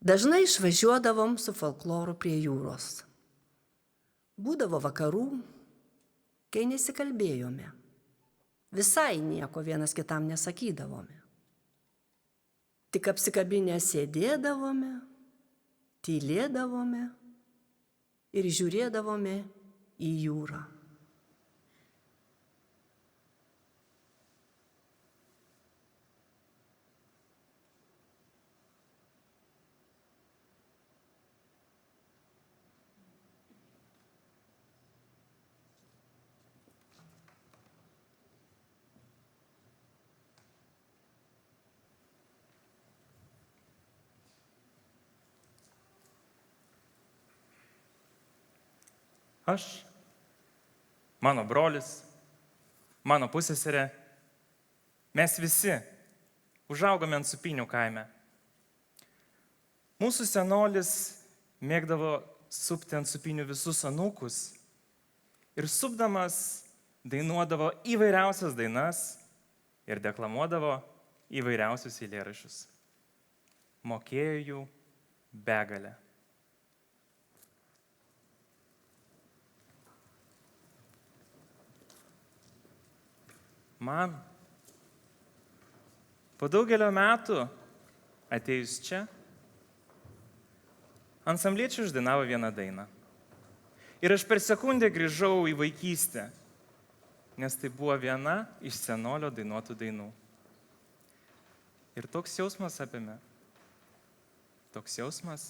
Dažnai išvažiuodavom su folkloru prie jūros. Būdavo vakarų, kai nesikalbėjome. Visai nieko vienas kitam nesakydavome. Tik apsikabinę sėdėdavome, tylėdavome ir žiūrėdavome į jūrą. Aš, mano brolis, mano pusseserė, mes visi užaugome ant Supynių kaime. Mūsų senolis mėgdavo supti ant Supynių visus anūkus ir supdamas dainuodavo įvairiausias dainas ir deklamuodavo įvairiausius eilėraščius. Mokėjo jų begalę. Man po daugelio metų atėjus čia, ansambliečiai uždainavo vieną dainą. Ir aš per sekundę grįžau į vaikystę, nes tai buvo viena iš senolio dainuotų dainų. Ir toks jausmas apėmė. Toks jausmas,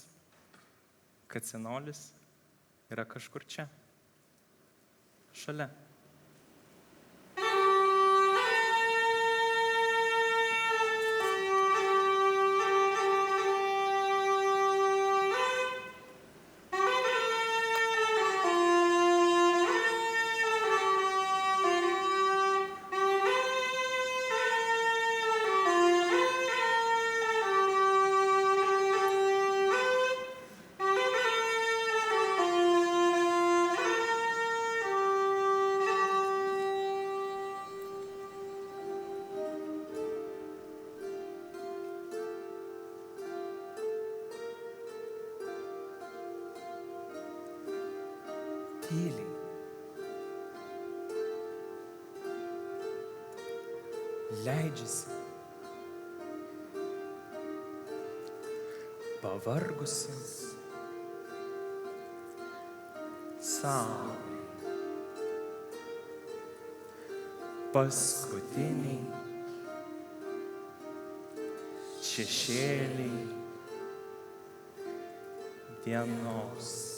kad senolis yra kažkur čia, šalia. Tyliai. Leidžiasi. Pavargusi. Saulė. Paskutiniai. Šešėliai. Dienos.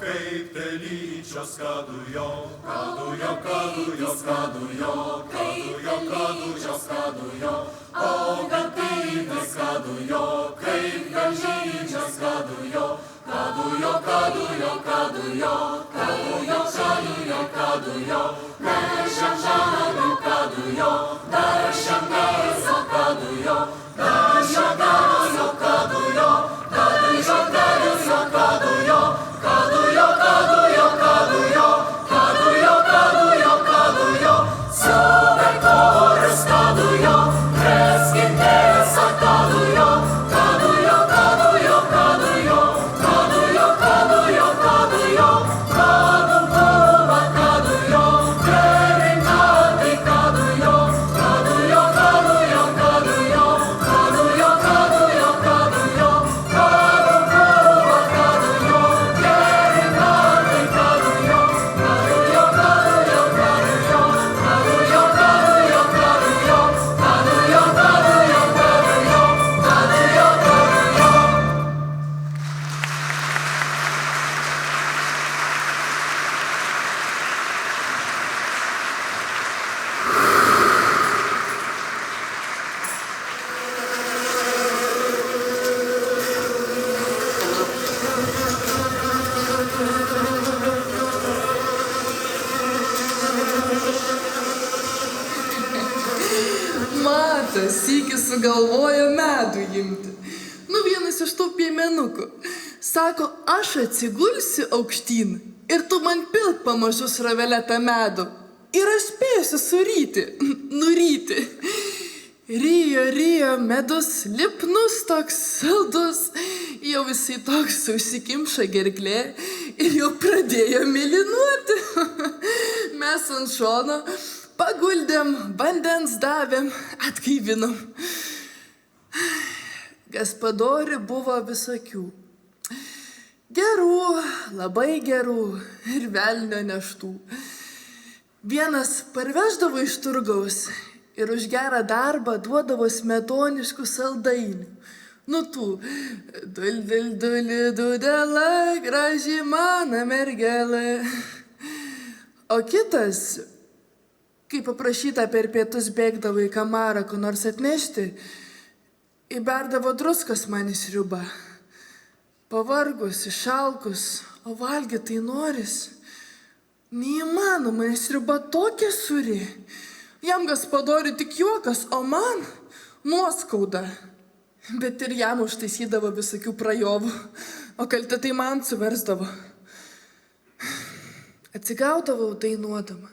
kaip telyčios kadujo, kadujo, kadujo, kadujo, kadujo, kadujo, kadujo, o gapinės kadujo, kaip galžyčios kadujo, kadujo, kadujo, kadujo, kadujo, kadujo, kadujo, nešiam žalių kadujo, dar šiam mėsą kadujo, dar šiam mėsą kadujo, kadujo, kadujo, kadujo, kadujo, kadujo, kadujo, kadujo, kadujo, kadujo, silver koras kadujo, kreskintės kadujo, kadujo, kadujo, kadujo, kadujo, kadujo, kadujo, kadu buvo kadujo, krerintai kadujo, kadujo, kadujo, kadujo, kadujo, kadujo, kadujo, kadu buvo kadujo, krerintai kadujo, kadujo, kadujo, kadujo, kadujo, kadujo, kadujo, kadujo, kadujo, kadujo, kadujo, kadujo. Matas sykį sugalvojo medų imti. Nu, vienas iš tų piemenukų. Sako, aš atsigulsiu aukštyn ir tu man pilk pamažu sravelę tą medų. Ir aš spėsiu suryti, nuryti. Rijo, rijo, medus lipnus toks saldus. Jau visai toks užsikimša gerklė ir jau pradėjo mėlynuoti. Mes ant šono paguldėm, vandens davėm, atgaivinom. Gaspadorių buvo visokių. Gerų, labai gerų ir velnio neštų. Vienas parveždavo iš turgaus ir už gerą darbą duodavo smetoniškų saldainių. Nu tų, dul, dul, dul, dudela, graži mano mergelė. O kitas, kai paprašyta per pietus bėgdavo į kamarą, ko nors atnešti, įberdavo druskos man į sriubą. Pavargus, išalkus, o valgyti tai noris. Neįmanoma, nes sriuba tokia suri. Jam gaspadoriui tik juokas, o man nuoskauda. Bet ir jam užtaisydavo visokių prajovų, o kaltę tai man suversdavo. Atsigaudavau dainuodama.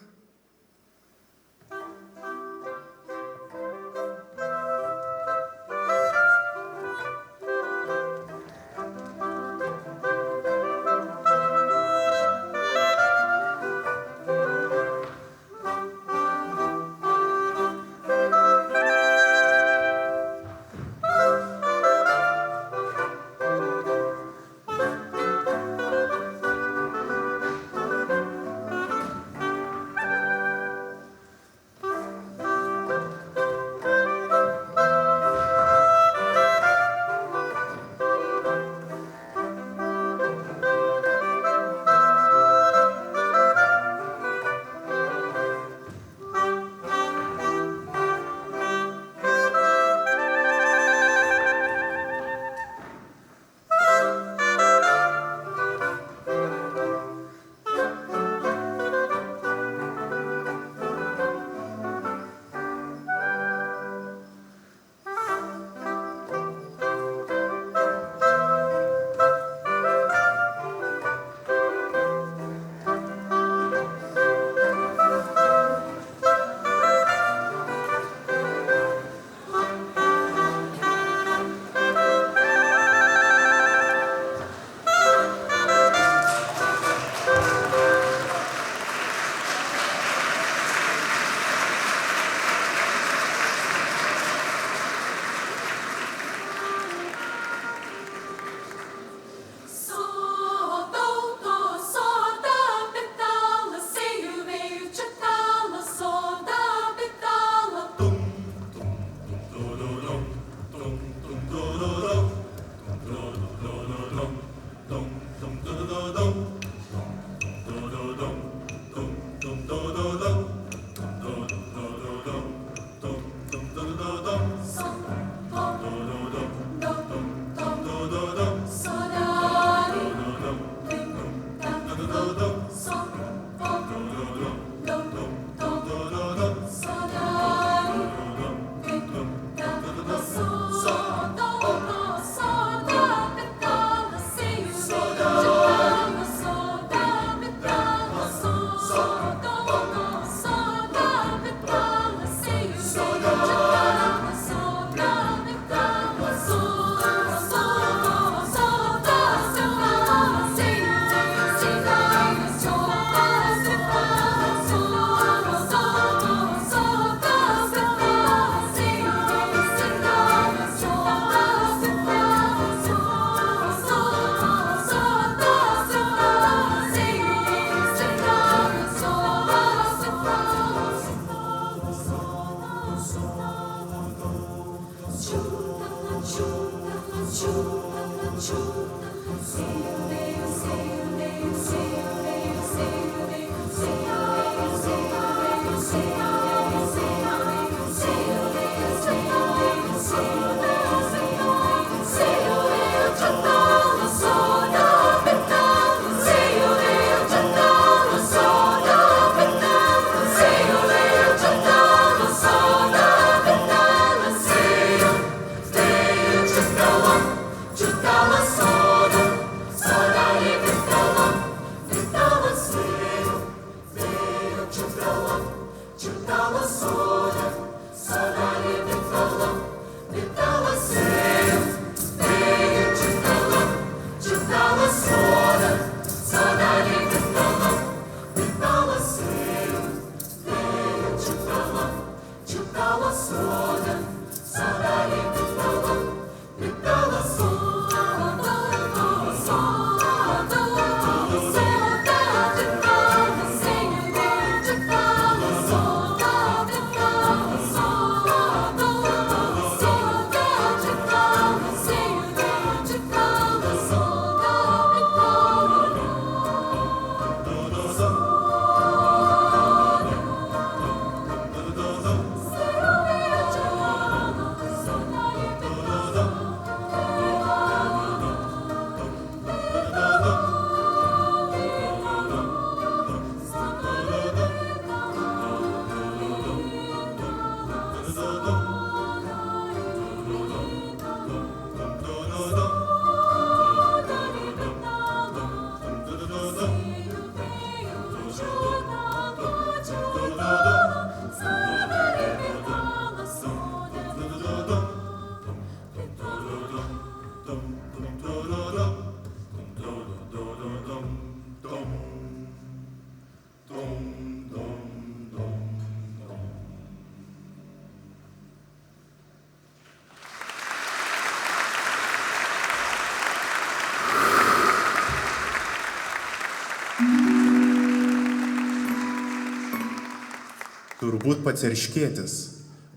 Turbūt pats Erškėtis,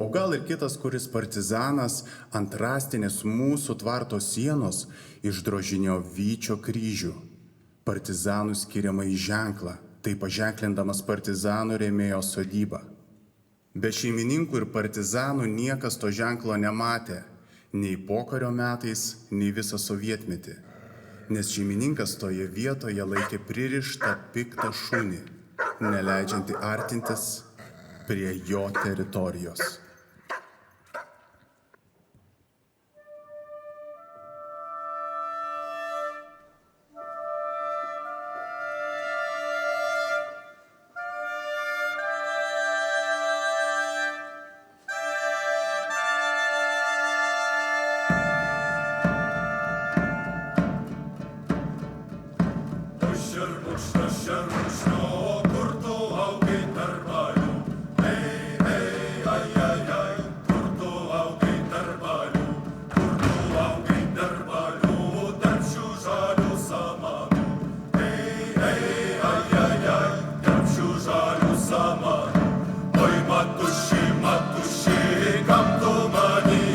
o gal ir kitas, kuris partizanas ant rąstinės mūsų tvarto sienos išdrožinėjo Vyčio kryžių. Partizanų skiriamą į ženklą, tai paženklindamas partizanų rėmėjo sodybą. Be šeimininkų ir partizanų niekas to ženklo nematė, nei pokario metais, nei visą sovietmetį, nes šeimininkas toje vietoje laikė pririštą piktą šunį, neleidžiantį artintis prie jo teritorijos. Come to money,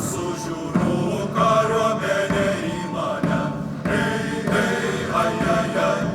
Sužiūrų kariuomenė į mane. Ei, ei, ai, ai, ai.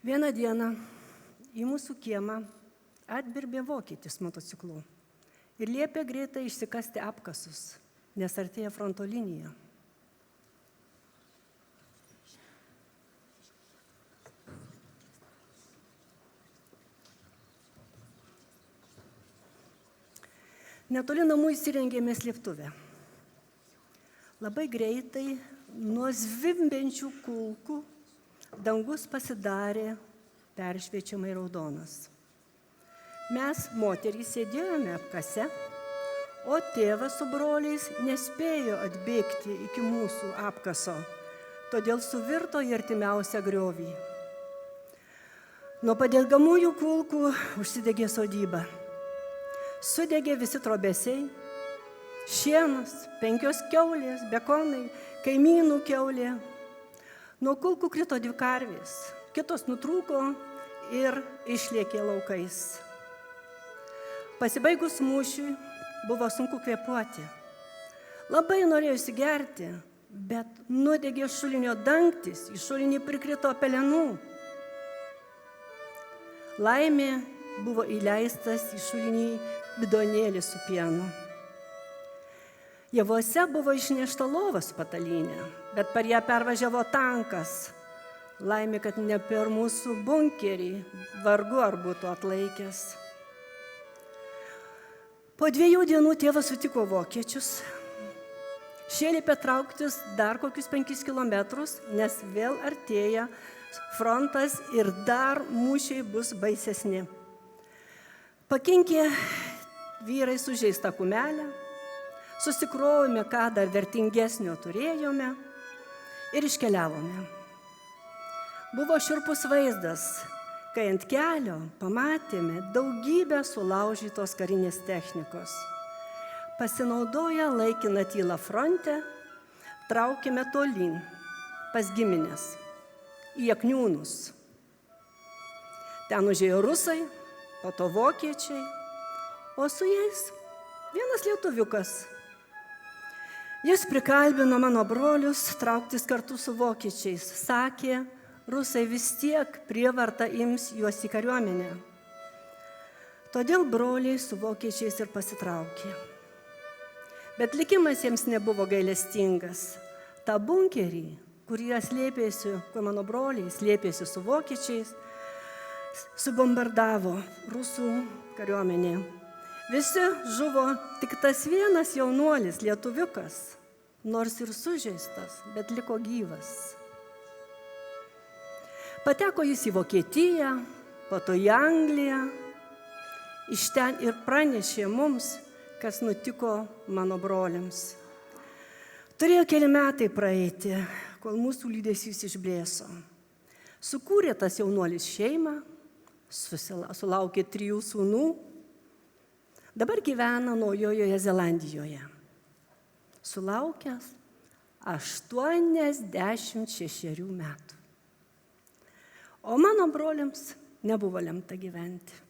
Vieną dieną į mūsų kiemą atbirbė vokietis motociklu ir liepė greitai išsikasti apkasus, nes artėja fronto linija. Netoli namų įsirengėme slėptuvę. Labai greitai nuo zvimbiančių kulkų dangus pasidarė peršviečiamai raudonas. Mes, moterys, sėdėjome apkase, o tėvas su broliais nespėjo atbėgti iki mūsų apkaso, todėl suvirto į artimiausią griovį. Nuo padegamųjų kulkų užsidegė sodyba. Sudegė visi trobesiai, šienas, 5 kiaulės, bekonai, kaimynų kiaulė. Nuo kulkų krito 2 karvės, kitos nutrūko ir išlėkė laukais. Pasibaigus mūšiui buvo sunku kvėpuoti. Labai norėjusi gerti, bet nudegė šulinio dangtis, į šulinį prikrito pelenų. Laimė buvo įleistas į šulinį bidonėlį su pienu. Javuose buvo išnešta lova su patalynė, bet per ją pervažiavo tankas. Laimė, kad ne per mūsų bunkerį, vargu ar būtų atlaikęs. Po 2 dienų tėvas sutiko vokiečius. Šie liepė trauktis dar kokius 5 kilometrus, nes vėl artėja frontas ir dar mūšiai bus baisesni. Pakinkė vyrai sužeistą kumelę, susikrovėme, ką dar vertingesnio turėjome ir iškeliavome. Buvo šiurpus vaizdas, kai ant kelio pamatėme daugybę sulaužytos karinės technikos. Pasinaudoję laikiną tylą fronte, traukėme tolyn pas giminės, į Jakniūnus. Ten užėjo rusai, po to vokiečiai, o su jais vienas lietuviukas. Jis prikalbino mano brolius trauktis kartu su vokiečiais. Sakė, rusai vis tiek prievarta ims juos į kariuomenę. Todėl broliai su vokiečiais ir pasitraukė. Bet likimas jiems nebuvo gailestingas. Ta bunkerį, kur mano broliai slėpėsi su vokiečiais, subombardavo rusų kariuomenė. Visi žuvo, tik tas vienas jaunuolis, lietuviukas, nors ir sužeistas, bet liko gyvas. Pateko jis į Vokietiją, po to į Angliją. Iš ten ir pranešė mums, kas nutiko mano broliams. Turėjo keli metai praeiti, kol mūsų liūdesys išblėso. Sukūrė tas jaunuolis šeimą, sulaukė 3 sūnų. Dabar gyvena Naujojoje Zelandijoje. Sulaukęs 86 metų. O mano broliams nebuvo lemta gyventi.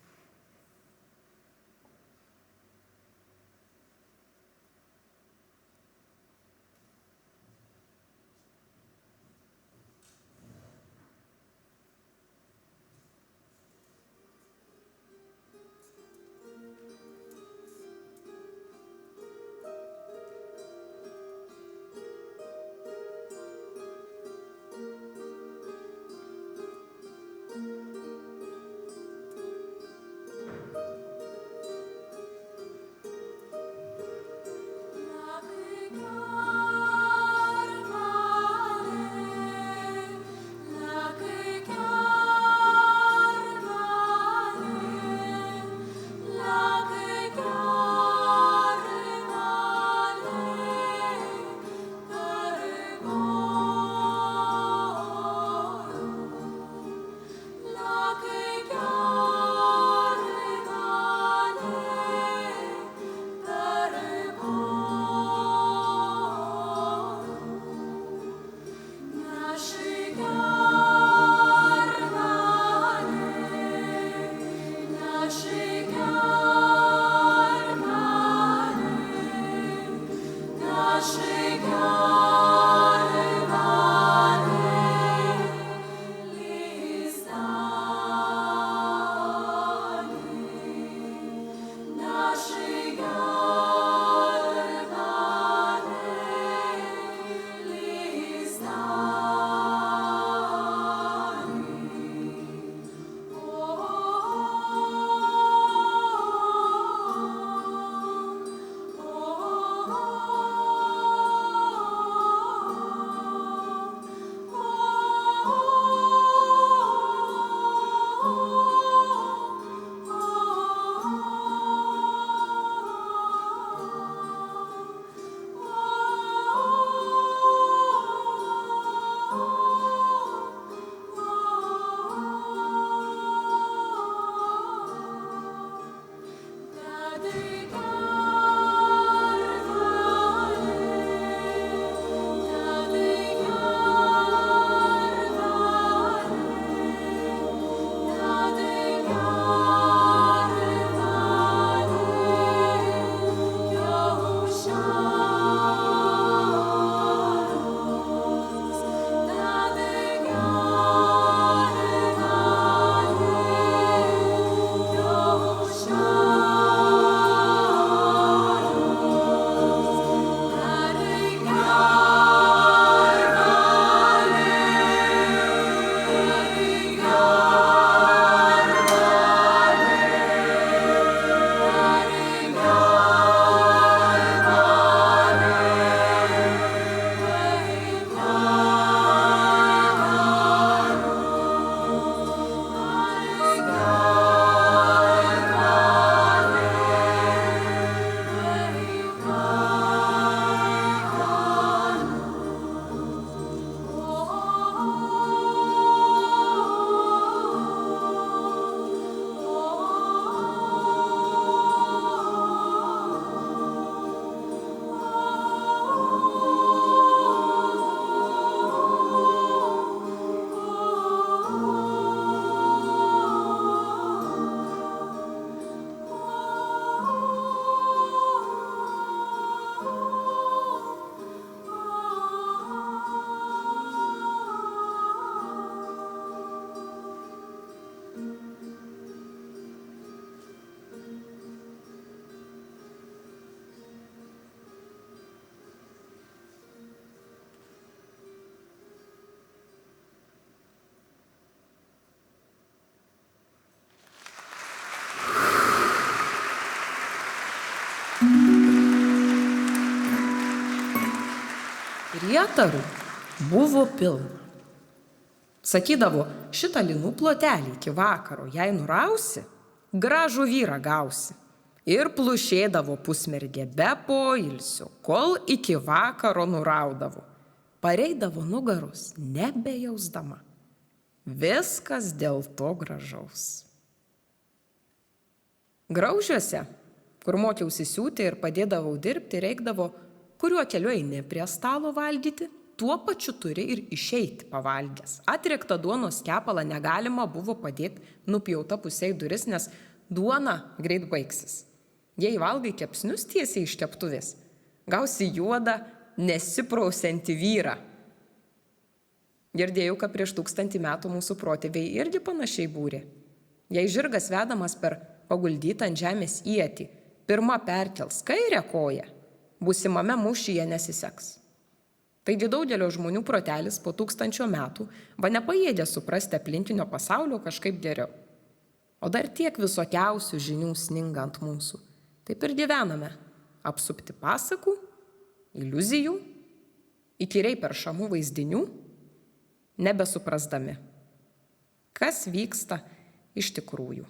Prietarų buvo pilna. Sakydavo, šitą linų plotelį iki vakaro, jei nurausi, gražų vyrą gausi. Ir plušėdavo pusmergė be poilsio, kol iki vakaro nuraudavo. Pareidavo nugaros, nebejausdama. Viskas dėl to gražaus. Graužiuose, kur mokiausi siūti ir padėdavau dirbti, reikdavo, kuriuo keliu eini prie stalo valgyti, tuo pačiu turi ir išeiti pavalgęs. Atriektą duonos kepalą negalima buvo padėti nupjauta pusiai duris, nes duona greit baigsis. Jei valgai kepsnius tiesiai iš keptuvės, gausi juodą, nesiprausiantį vyrą. Girdėjau, kad prieš 1000 metų mūsų protėviai irgi panašiai būrė. Jei žirgas vedamas per paguldytą ant žemės ietį, pirma perkels kairę koją, būsimame mūšyje nesiseks. Taigi daugelio žmonių protelis po 1000 metų va nepajėdė suprasti aplinkinio pasaulio kažkaip geriau. O dar tiek visokiausių žinių sninga ant mūsų. Taip ir gyvename, apsupti pasakų, iliuzijų, įkyriai peršamų vaizdinių, nebesuprasdami, kas vyksta iš tikrųjų.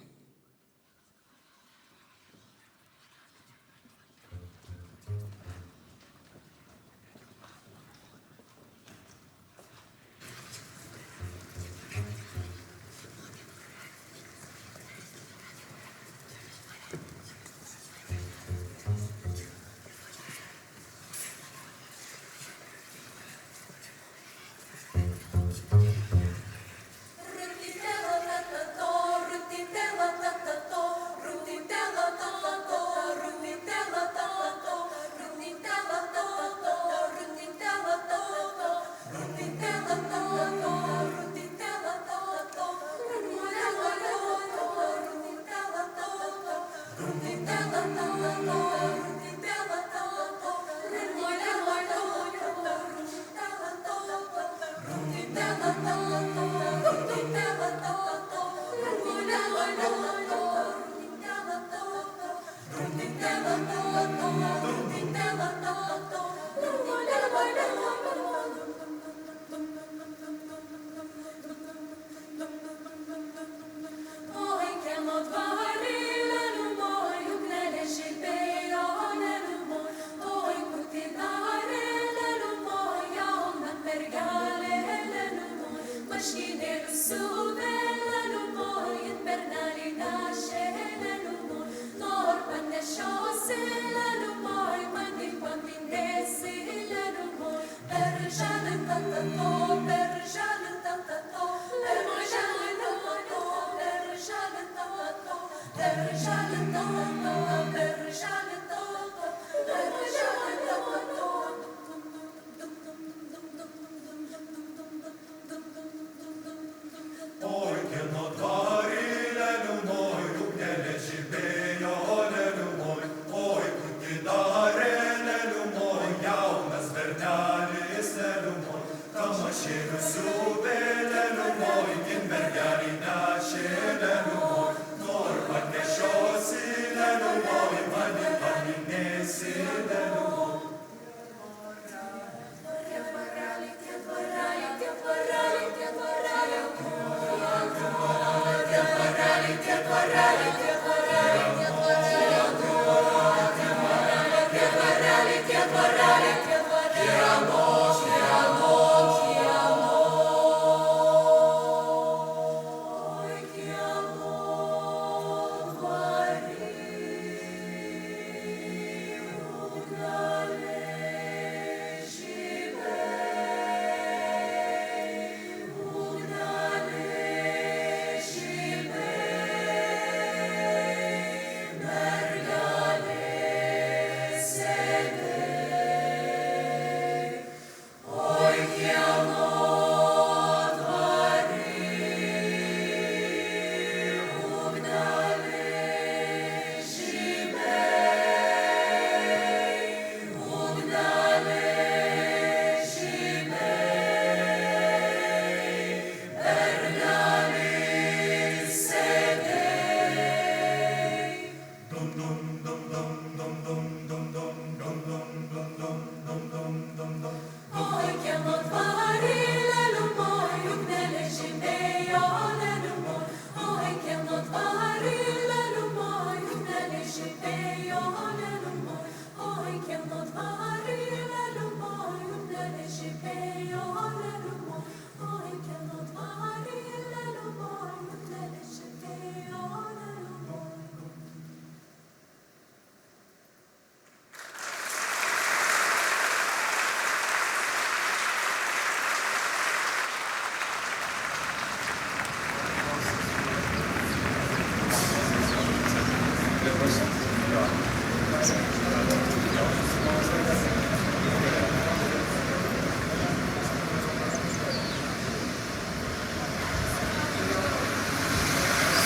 Paminėsi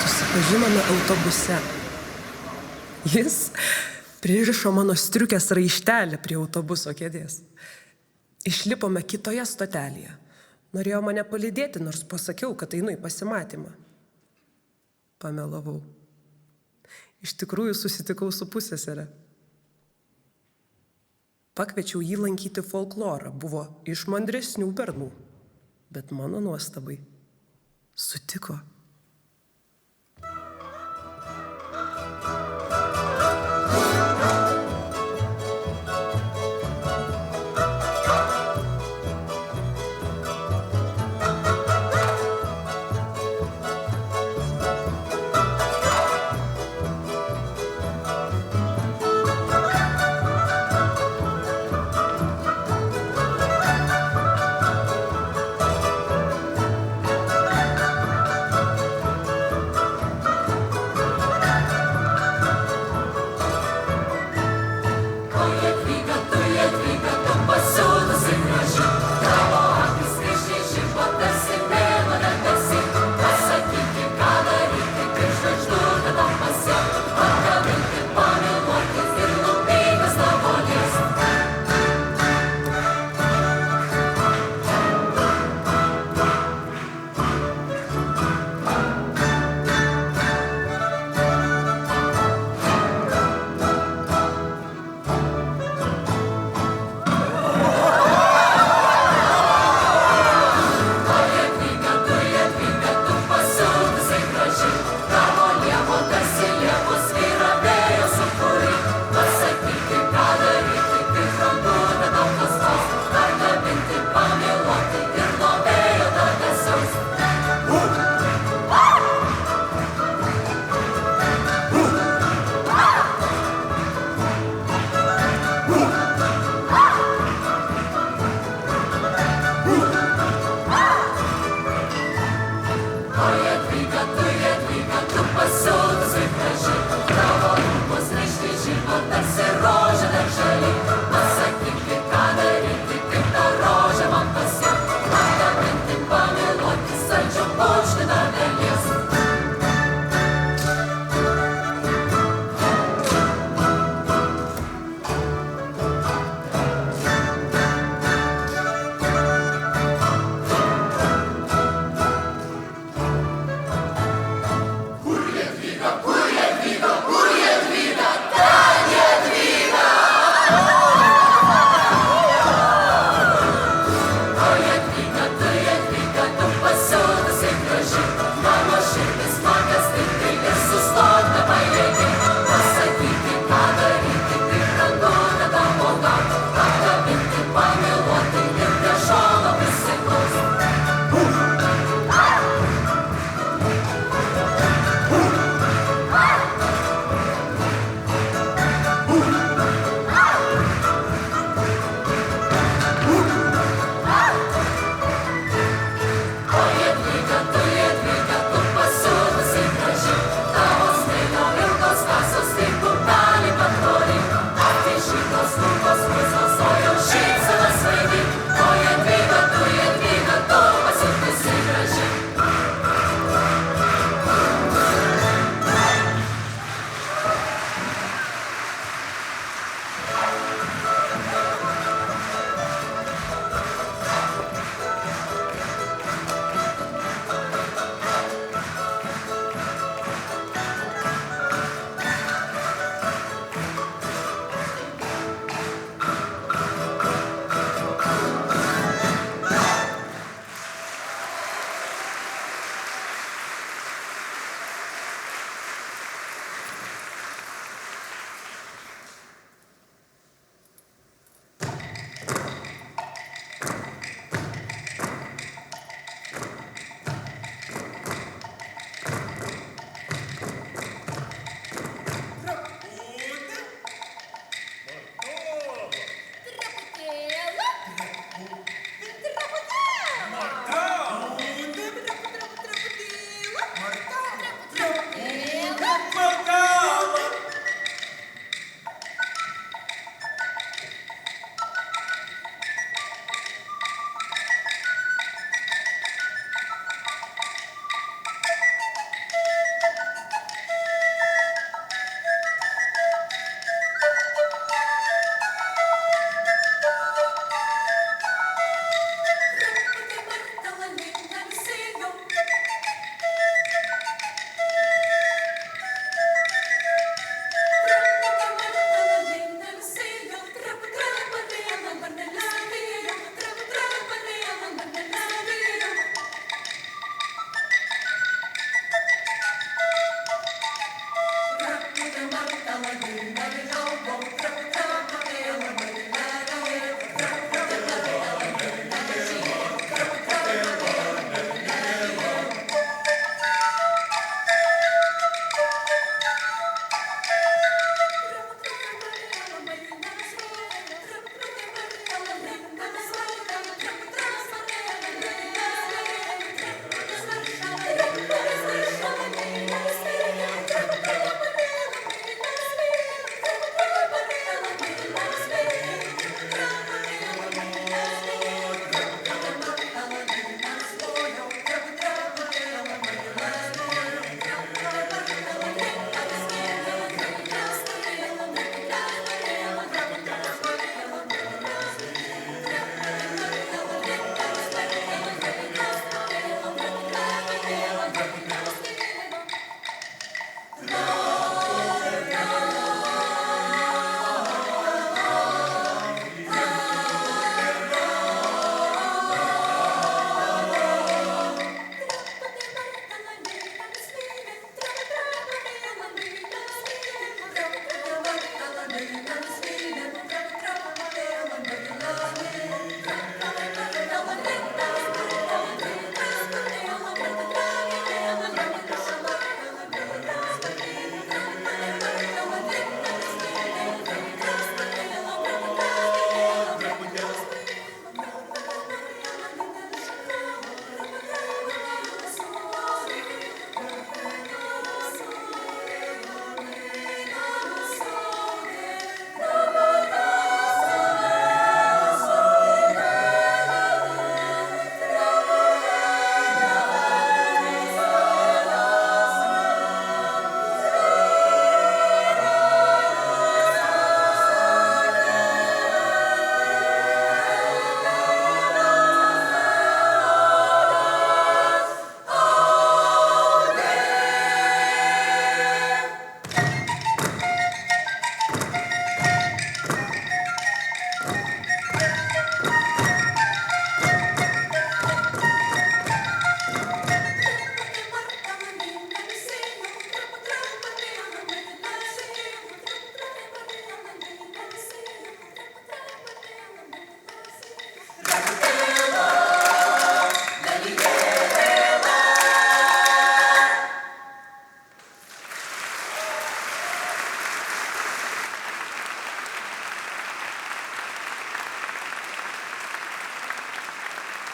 Susipažinome autobuse. Jis pririšo mano striukės raištelį prie autobuso kėdės. Išlipome kitoje stotelėje. Norėjo mane palydėti, nors pasakiau, kad einu į pasimatymą. Pamelavau. Iš tikrųjų susitikau su pusseserė. Pakviečiau jį lankyti folklorą. Buvo iš mandresnių bernų. Bet mano nuostabai sutiko.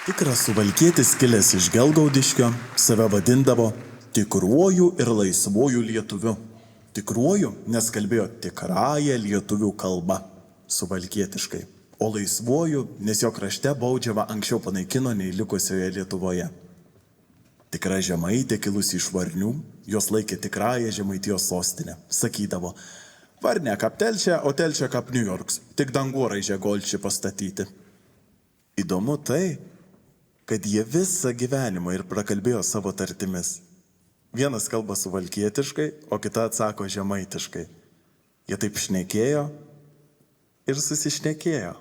Tikras suvalkietis kilęs iš Gelgaudiškio save vadindavo tikruoju ir laisvuoju lietuviu. Tikruoju, nes kalbėjo tikrąją lietuvių kalbą, suvalkietiškai. O laisvuoju, nes jo krašte baudžiavą anksčiau panaikino nei likusioje Lietuvoje. Tikra žemaitė kilusi iš Varnių, jos laikė tikrąją Žemaitijos sostinę. Sakydavo, Varnė kap Telšė, o Telšė kap New Yorks, tik dangoraižę Golčį pastatyti. Įdomu tai, kad jie visą gyvenimą ir prakalbėjo savo tartimis. Vienas kalba suvalkietiškai, o kita atsako žemaitiškai. Jie taip šnekėjo ir susišnekėjo.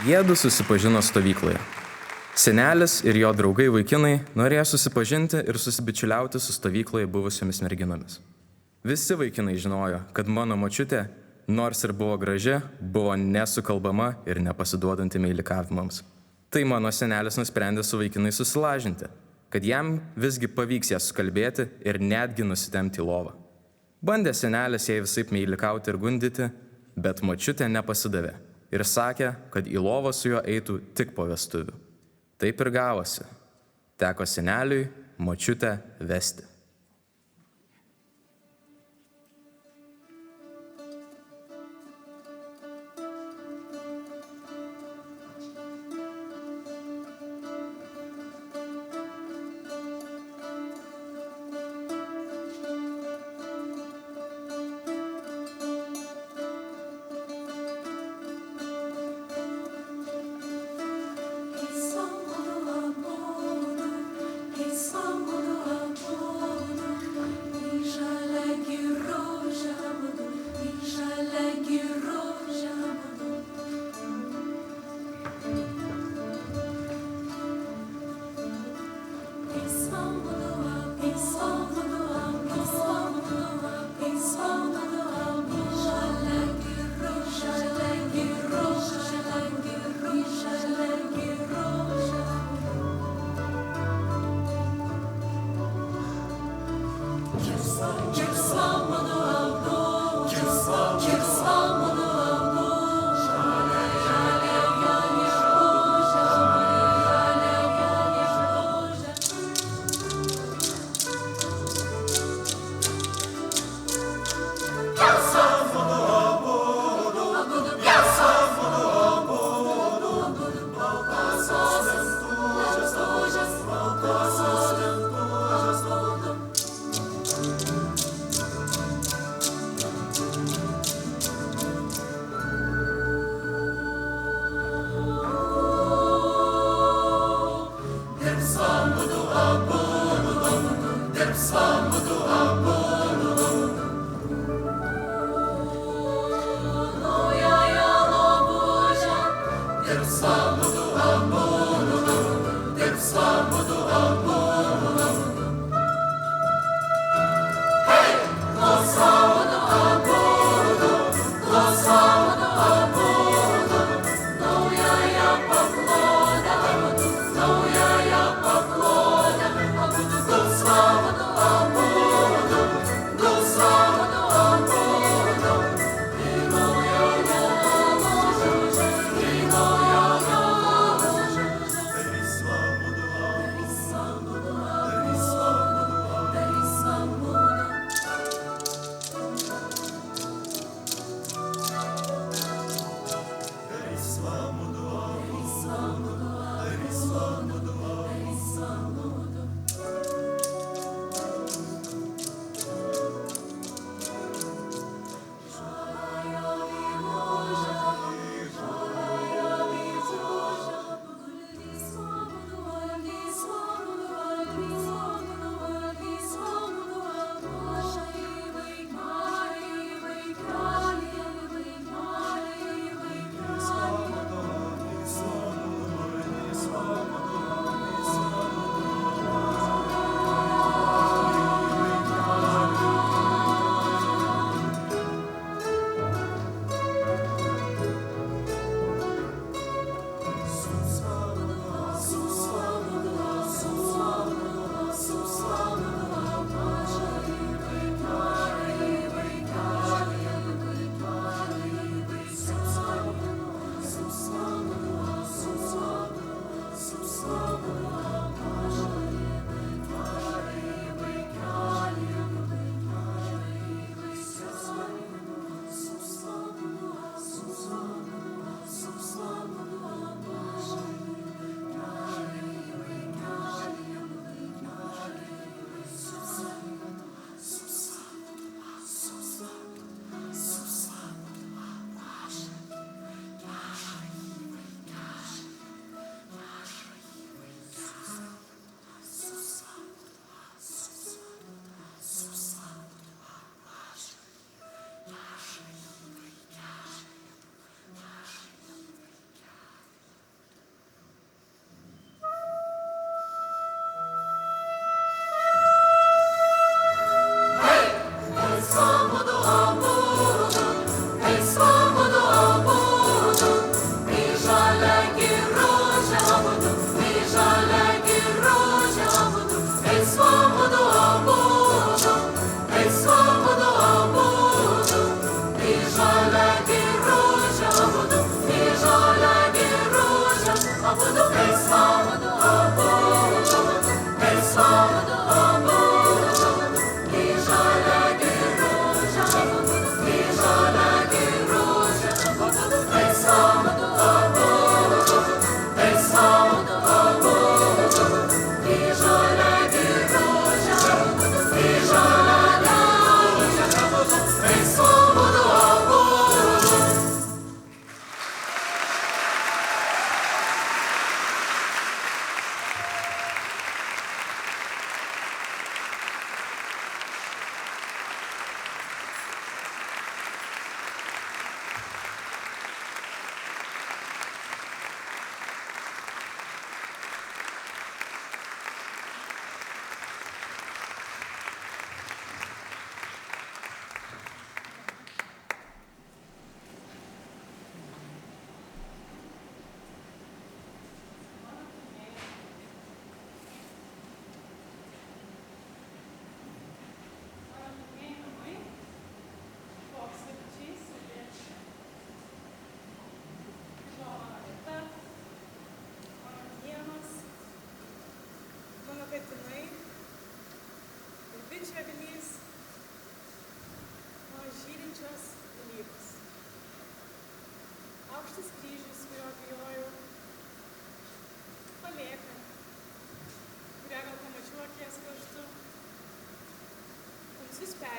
Jiedu susipažino stovykloje. Senelis ir jo draugai vaikinai norėjo susipažinti ir susibičiuliauti su stovykloje buvusiomis merginomis. Visi vaikinai žinojo, kad mano močiutė, nors ir buvo graži, buvo nesukalbama ir nepasiduodanti meilikavimams. Tai mano senelis nusprendė su vaikinai susilažinti, kad jam visgi pavyks ją sukalbėti ir netgi nusitemti į lovą. Bandė senelis jai visaip meilikauti ir gundyti, bet močiutė nepasidavė ir sakė, kad į lovą su juo eitų tik po vestuvių. Taip ir gavosi. Teko seneliui močiutę vesti.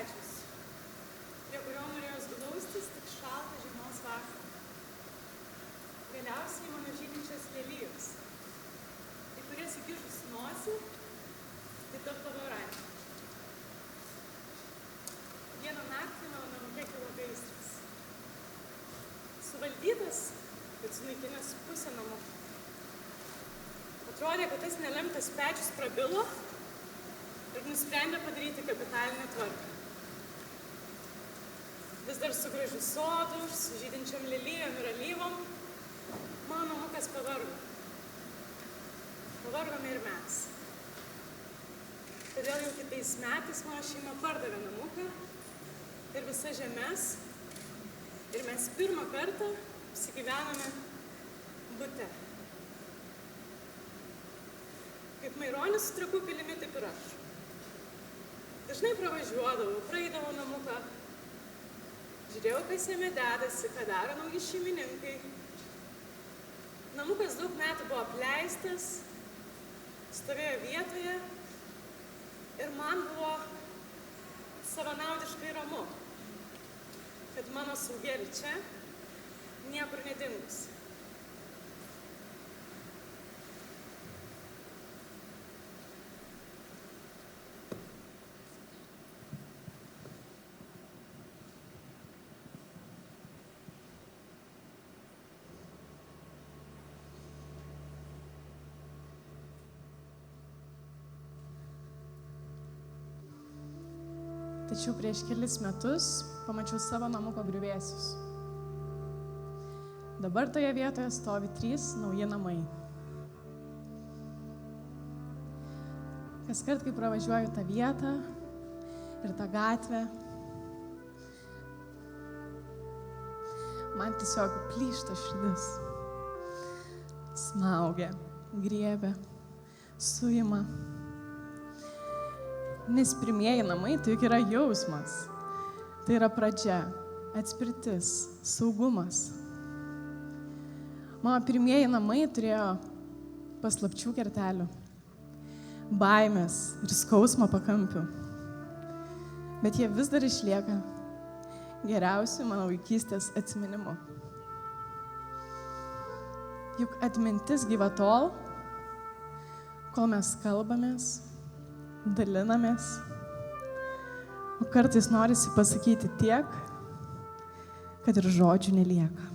pečius, prie kurio norėjos glaustis tik šaltą žiemos vakarą. Galiausiai mano žydinčios lelijos, į kurias įkišus nosį, tai tapdavo raimą. Vieną naktį mano namuke kilo gaisras. Suvaldytas, bet sunaikinęs pusę namukų. Atrodė, kad tas nelemtas pečius prabilo ir nusprendė padaryti kapitalinę tvarką. Vis dar su gražiu sodu, su žydinčiom lelijom ir alyvom, mano namukas pavargo. Pavargome ir mes. Todėl jau kitais metais mano šeima pardavė namuką ir visas žemes ir mes pirmą kartą apsigyvenome bute. Kaip Maironis su Trakų pilimi, taip ir aš. Dažnai pravažiuodavau, praeidavau namuką, žiūrėjau, kas jame dedasi, ką daro nauji šeimininkai. Namukas daug metų buvo apleistas, stovėjo vietoje ir man buvo savanaudiškai ramu, kad mano saugėlė čia niekur nedingus. Tačiau prieš kelis metus pamačiau savo namuko griuvėsius. Dabar toje vietoje stovi 3 nauji namai. Kaskart, kai pravažiuoju tą vietą ir tą gatvę, man tiesiog plyšta širdis. Smaugia, griebia, suima. Nes pirmieji namai tai juk yra jausmas. Tai yra pradžia, atspirtis, saugumas. Mano pirmieji namai turėjo paslapčių kertelių, baimės ir skausmo pakampių. Bet jie vis dar išlieka geriausių mano vaikystės atsiminimu. Juk atmintis gyva tol, kol mes kalbamės, dalinamės, o kartais norisi pasakyti tiek, kad ir žodžių nelieka.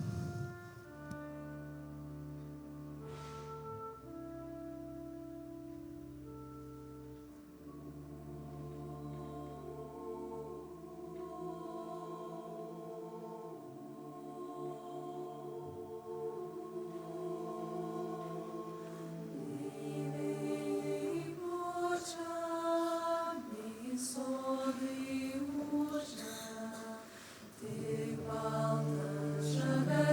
Sodai užia, tik baltas žalia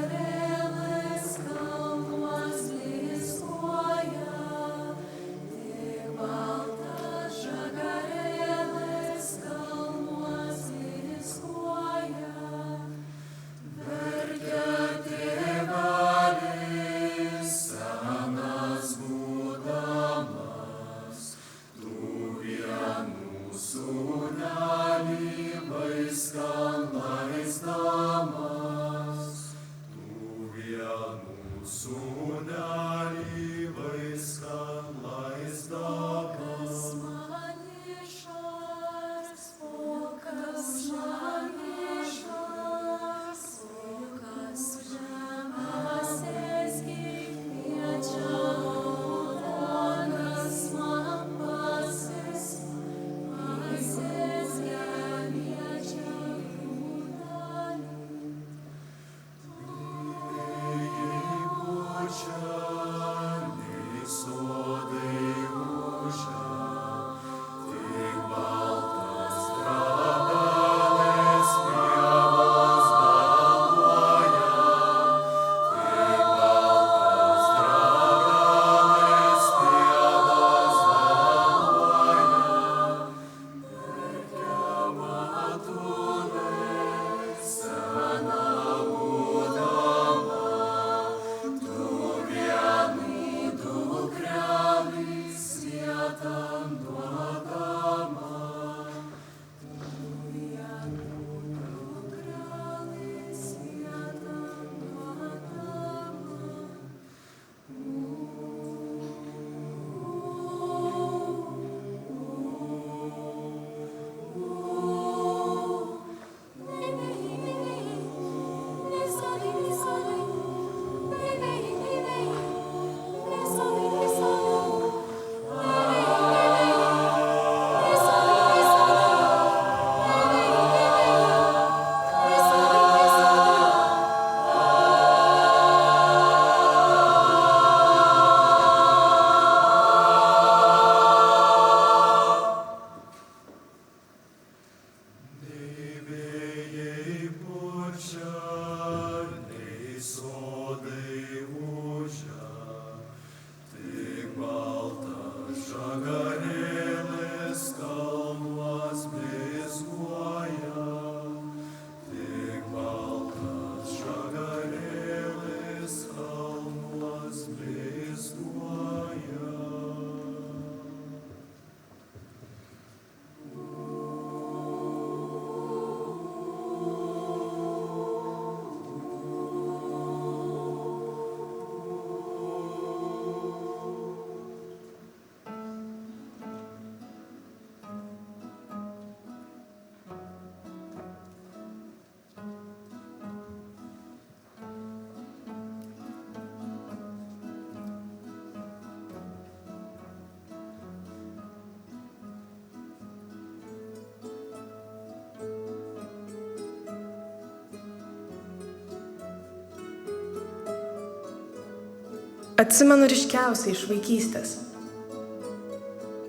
Atsimenu ryškiausiai iš vaikystės,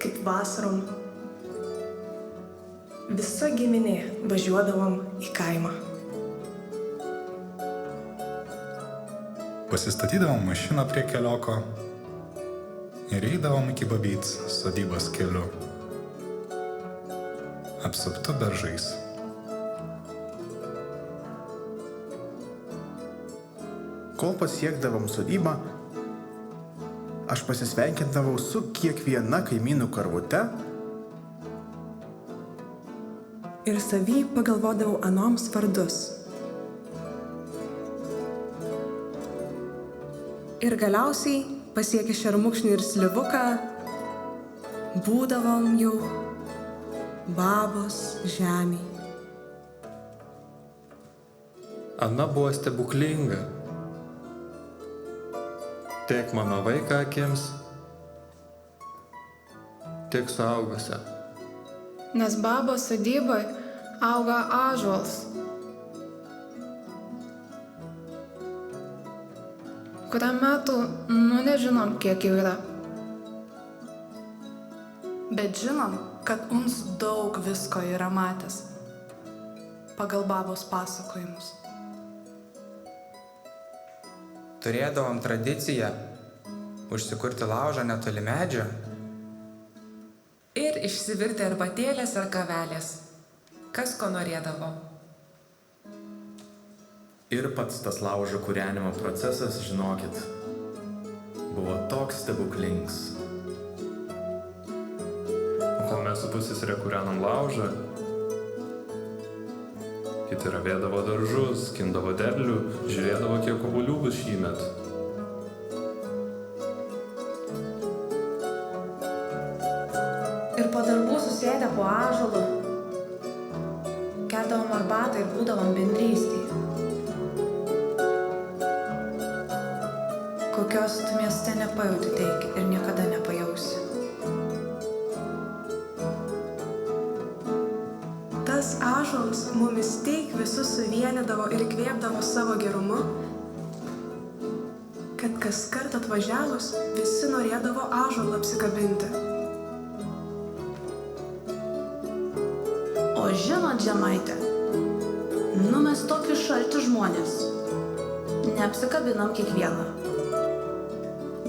kaip vasarom visa giminė važiuodavom į kaimą. Pasistatydavom mašiną prie kelioko ir eidavom iki Babyts sodybos keliu, apsuptu beržais. Kol pasiekdavom sodybą, aš pasisveikindavau su kiekviena kaimynų karvute Ir savy pagalvodavau anoms vardus. Ir galiausiai pasiekę šermukšnį ir slivuką, būdavom jau babos žemėj. Ana buvo stebuklinga. Tiek mano vaiką akims, tiek suaugusią. Nes babos sodyboje auga ąžuolas, kuriam metų, nežinom, kiek jau yra. Bet žinom, kad uns daug visko yra matęs pagal babos pasakojimus. Turėdavom tradiciją užsikurti laužą netoli medžio ir išsivirti arbatėlės ar kavelės, kas ko norėdavo. Ir pats tas laužo kūrenimo procesas, žinokit, buvo toks stebuklings. Kol mes su pusseserė kūrenom laužą, kiti ravėdavo daržus, skindavo derlių, žiūrėdavo, kiek obuolių bus šįmet. Ir po darbų susėdę po ąžuolu, gerdavom arbatą ir būdavom bendrystėje. Kokios tu mieste nepajauti teik ir niekada nepajausi. Tas ąžuolas mumis teik visus suvienydavo ir įkvėpdavo savo gerumu, kad kas kart atvažiavus visi norėdavo ąžuolą apsikabinti. O žinot, žemaitė, mes tokie šalti žmonės. Neapsikabinam kiekvieną.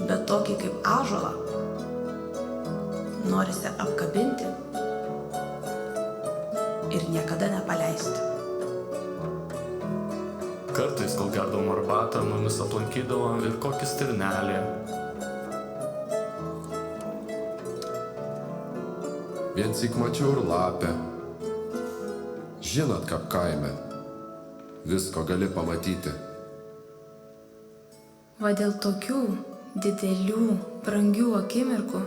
Bet tokį kaip ąžuolą norisi apkabinti ir niekada nepaleisti. Kartais, kol gerdavom arbatą, mumis aplankydavom ir kokį stirnelį. Viensyk mačiau ir lapę. Žinot, kaip kaime. Visko gali pamatyti. Va dėl tokių didelių, brangių akimirkų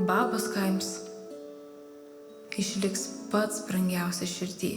babos kaims išliks pats brangiausias širdį.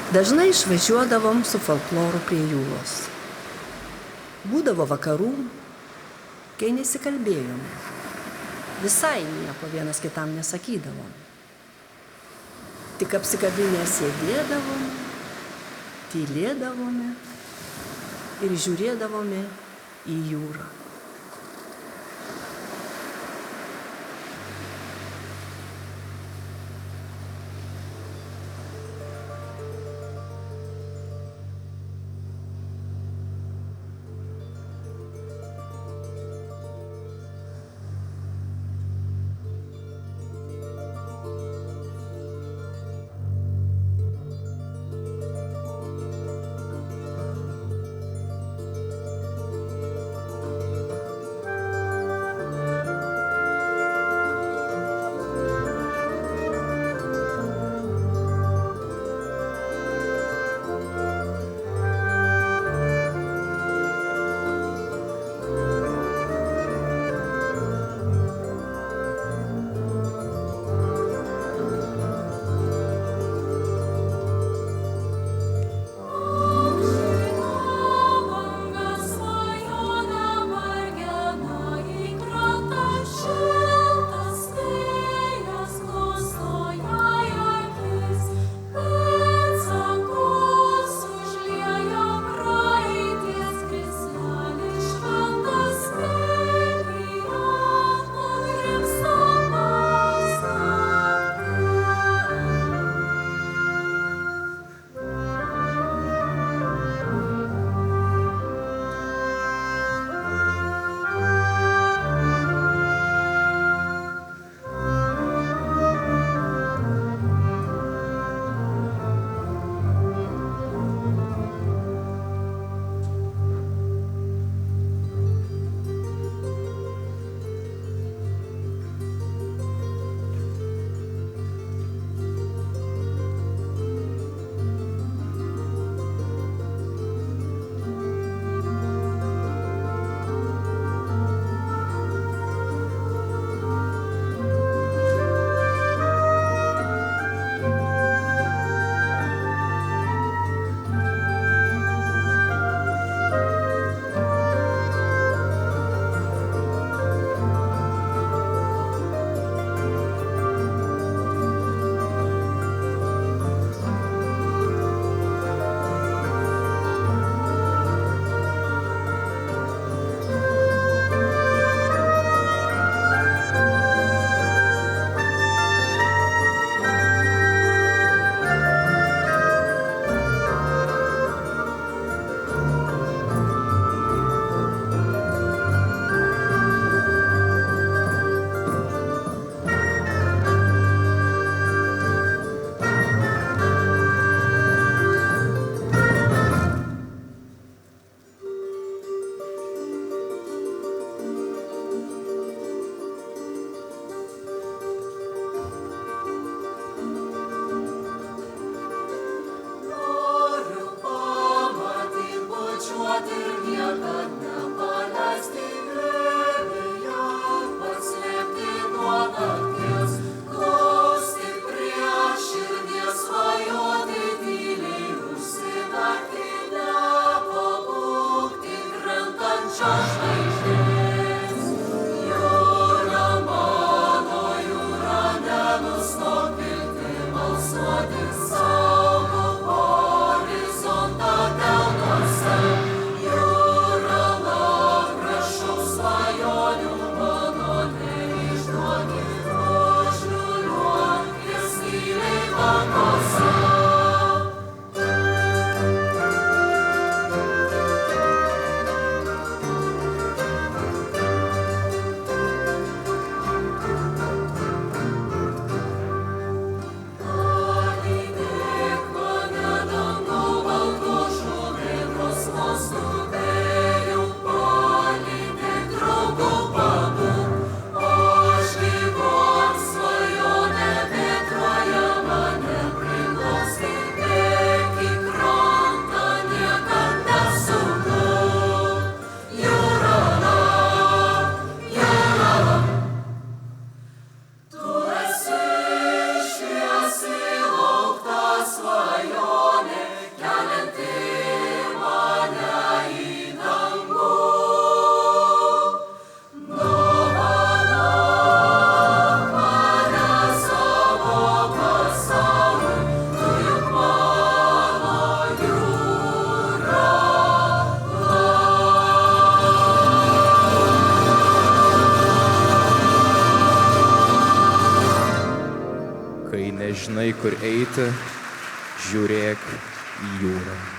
Dažnai išvažiuodavom su folkloru prie jūros. Būdavo vakarų, kai nesikalbėjom. Visai nieko vienas kitam nesakydavom. Tik apsikabinę sėdėdavom, tylėdavome ir žiūrėdavome į jūrą. kur eiti, žiūrėk į jūrą.